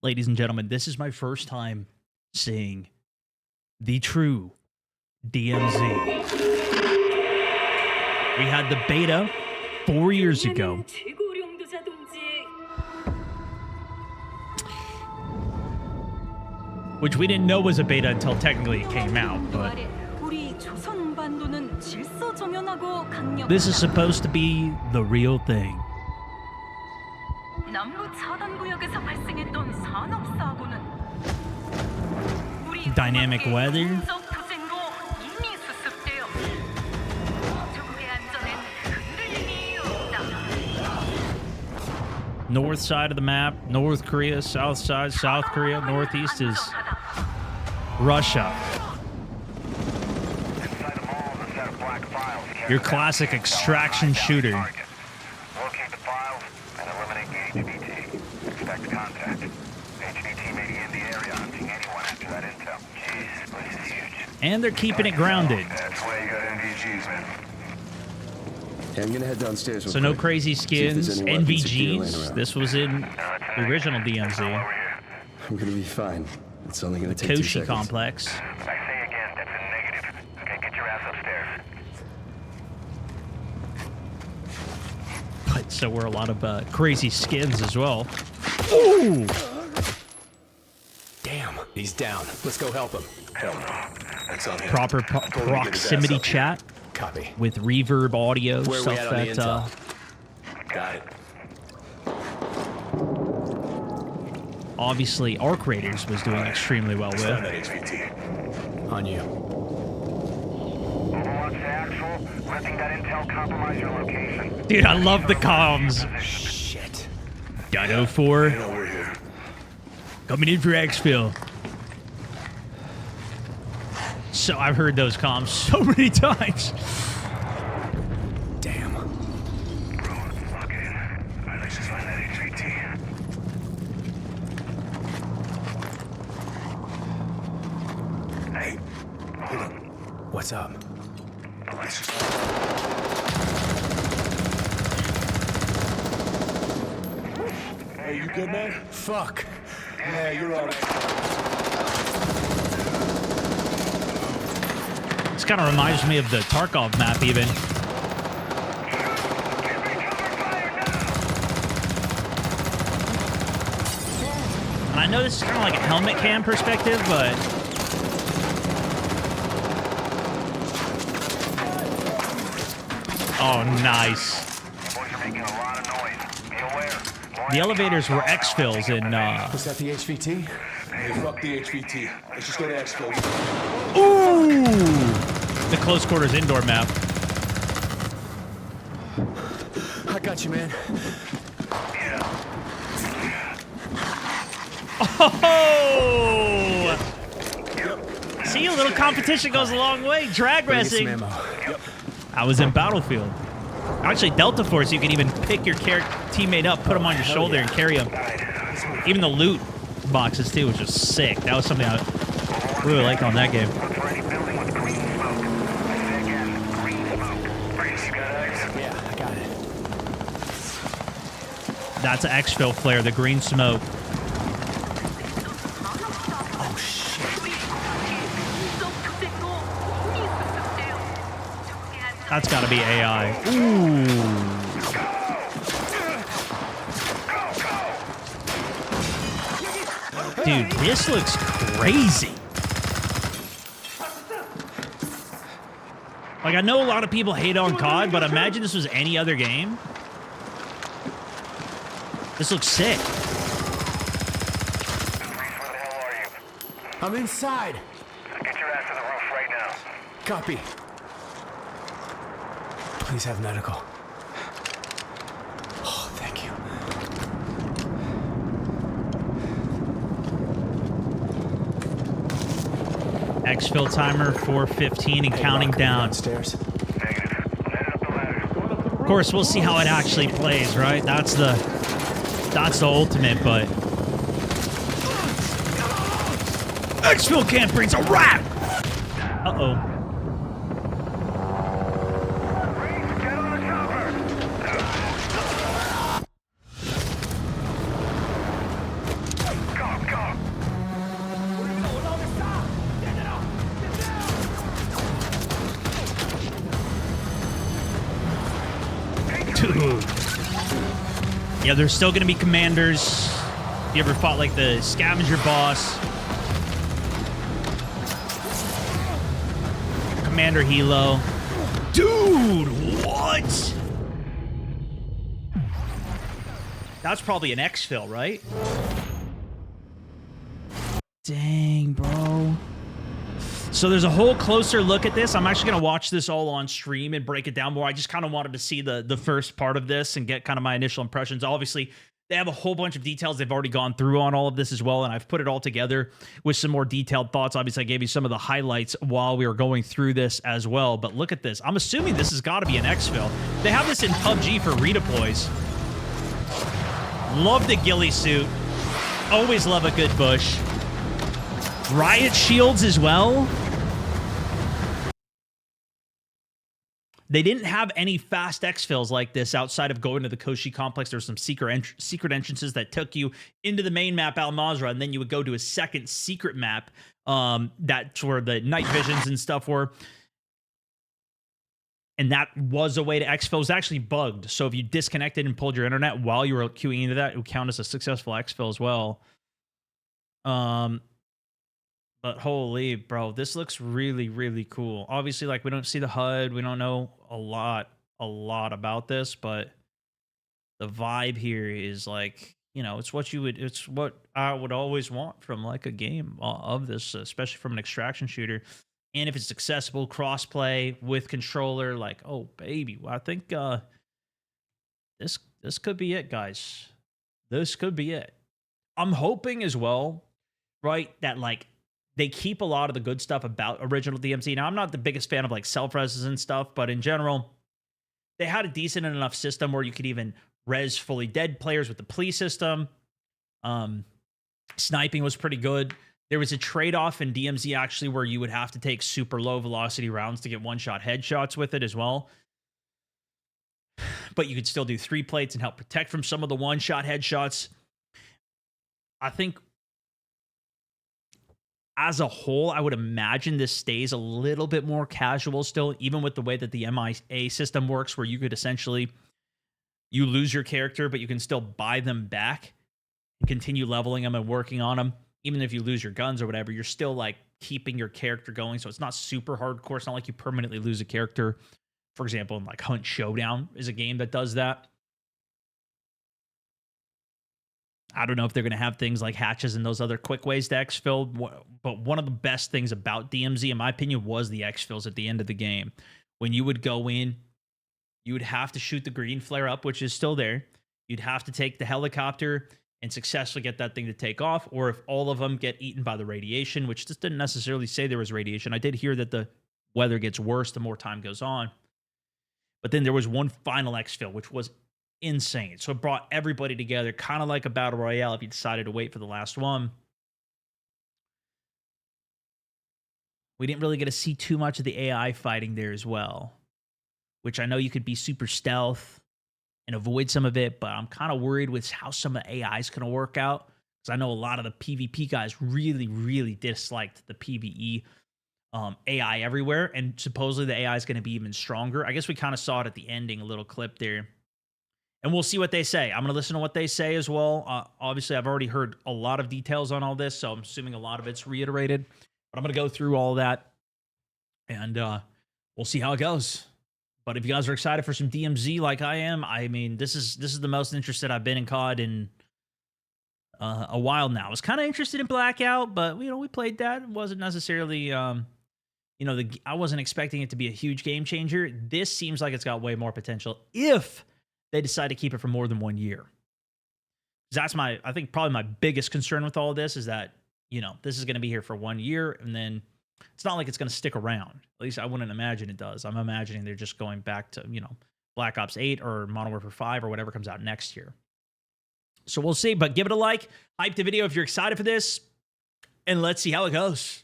Ladies and gentlemen, this is my first time seeing the true DMZ. We had the beta 4 years ago. Which we didn't know was a beta until technically it came out, but this is supposed to be the real thing. Dynamic weather. North side of the map, North Korea. South side, South Korea. Northeast is Russia. Your classic extraction shooter. Locate the files and eliminate the HVT. Expect contact. HVT may be in the area hunting anyone after that intel. Jeez, this place is huge. And they're keeping it grounded. That's why you got NVGs, man. Yeah, I'm gonna head downstairs. So no crazy skins, NVGs. This was in the original DMZ. I'm gonna be fine. It's only gonna take 2 Koshi seconds. complex. I say again, that's a negative. Okay, get your ass upstairs. But so were a lot of crazy skins as well. Ooh! Damn, he's down. Let's go help him. That's on him. Proper proximity chat. Copy. With reverb audio, Where stuff we at on the that Got it. obviously Arc Raiders was doing extremely well with. That HVT. On you. Overwatch to actual. Letting that intel compromise your location. Dude, I love the comms. Shit. Dino 4. know we're here. Coming in for exfil. So I've heard those comms so many times. Damn. Okay. Alright, let's just find that HVT. Hey. Hold on. What's up? Let's just... Hey, you good, man? Fuck. Yeah, you're all right. This kind of reminds me of the Tarkov map, even. And I know this is kind of like a helmet cam perspective, but... Oh, nice. Boys are making a lot of noise. Be aware. The elevators were exfils in, Was that the HVT? Hey, fuck the HVT. Let's just go to Expo. Ooh! The close quarters indoor map. I got you, man. Oh! See, a little competition goes a long way. Drag racing. I was in Battlefield. Actually, Delta Force, you can even pick your teammate up, put him on your shoulder, and carry him. Even the loot boxes, too, which was sick. That was something I really liked on that game. Yeah, I got it. That's an exfil flare, the green smoke. Oh, shit. That's got to be AI. Ooh. Dude, this looks crazy. Like, I know a lot of people hate on COD, but imagine this was any other game. This looks sick. Where the hell are you? I'm inside. Get your ass to the roof right now. Copy. Please have medical. Oh, thank you. Exfil timer 4:15 and counting down. Downstairs. Negative. Headed up the ladder. Of course, we'll see how it actually plays, right? That's the ultimate, but exfil campaign's a wrap. Uh-oh. Get on the chopper. Go. Yeah, there's still going to be commanders. If you ever fought like the scavenger boss. Commander Hilo. Dude, what? That's probably an exfil, right? Dang, bro. So there's a whole closer look at this. I'm actually going to watch this all on stream and break it down more. I just kind of wanted to see the first part of this and get kind of my initial impressions. Obviously, they have a whole bunch of details they've already gone through on all of this as well, and I've put it all together with some more detailed thoughts. Obviously, I gave you some of the highlights while we were going through this as well, but look at this. I'm assuming this has got to be an exfil. They have this in PUBG for redeploys. Love the ghillie suit. Always love a good bush. Riot shields as well. They didn't have any fast exfils like this outside of going to the Koshi complex. There's some secret entrances that took you into the main map, Al Mazrah, and then you would go to a second secret map. That's where the night visions and stuff were. And that was a way to exfil. It was actually bugged. So if you disconnected and pulled your internet while you were queuing into that, it would count as a successful exfil as well. But holy, bro, this looks really, really cool. Obviously, like, we don't see the HUD. We don't know a lot about this, but the vibe here is like, you know, it's what I would always want from like a game of this, especially from an extraction shooter. And if it's accessible, crossplay with controller, like, oh baby, well, I think this could be it, guys. This could be it. I'm hoping as well, right, that like they keep a lot of the good stuff about original DMZ. Now, I'm not the biggest fan of like self-reses and stuff, but in general, they had a decent enough system where you could even res fully dead players with the plea system. Sniping was pretty good. There was a trade-off in DMZ actually where you would have to take super low velocity rounds to get one-shot headshots with it as well. But you could still do 3 plates and help protect from some of the one-shot headshots. I think as a whole, I would imagine this stays a little bit more casual still, even with the way that the MIA system works, where you could essentially, you lose your character, but you can still buy them back and continue leveling them and working on them. Even if you lose your guns or whatever, you're still like keeping your character going. So it's not super hardcore. It's not like you permanently lose a character. For example, in like Hunt Showdown is a game that does that. I don't know if they're going to have things like hatches and those other quick ways to exfil, but one of the best things about DMZ, in my opinion, was the exfils at the end of the game. When you would go in, you would have to shoot the green flare up, which is still there. You'd have to take the helicopter and successfully get that thing to take off, or if all of them get eaten by the radiation, which just didn't necessarily say there was radiation. I did hear that the weather gets worse the more time goes on. But then there was one final exfil, which was insane. So it brought everybody together, kind of like a battle royale if you decided to wait for the last one. We didn't really get to see too much of the AI fighting there as well, which I know you could be super stealth and avoid some of it, but I'm kind of worried with how some of the AI is going to work out, because I know a lot of the PvP guys really, really disliked the PvE AI everywhere, and supposedly the AI is going to be even stronger. I guess we kind of saw it at the ending, a little clip there. And we'll see what they say. I'm going to listen to what they say as well. Obviously, I've already heard a lot of details on all this, so I'm assuming a lot of it's reiterated. But I'm going to go through all that, and we'll see how it goes. But if you guys are excited for some DMZ like I am, I mean, this is the most interested I've been in COD in a while now. I was kind of interested in Blackout, but, you know, we played that. It wasn't necessarily, you know, I wasn't expecting it to be a huge game changer. This seems like it's got way more potential if they decide to keep it for more than 1 year. That's I think probably my biggest concern with all of this is that, you know, this is going to be here for 1 year, and then it's not like it's going to stick around. At least I wouldn't imagine it does. I'm imagining they're just going back to, you know, Black Ops 8 or Modern Warfare 5 or whatever comes out next year. So we'll see, but give it a like, hype the video if you're excited for this, and let's see how it goes.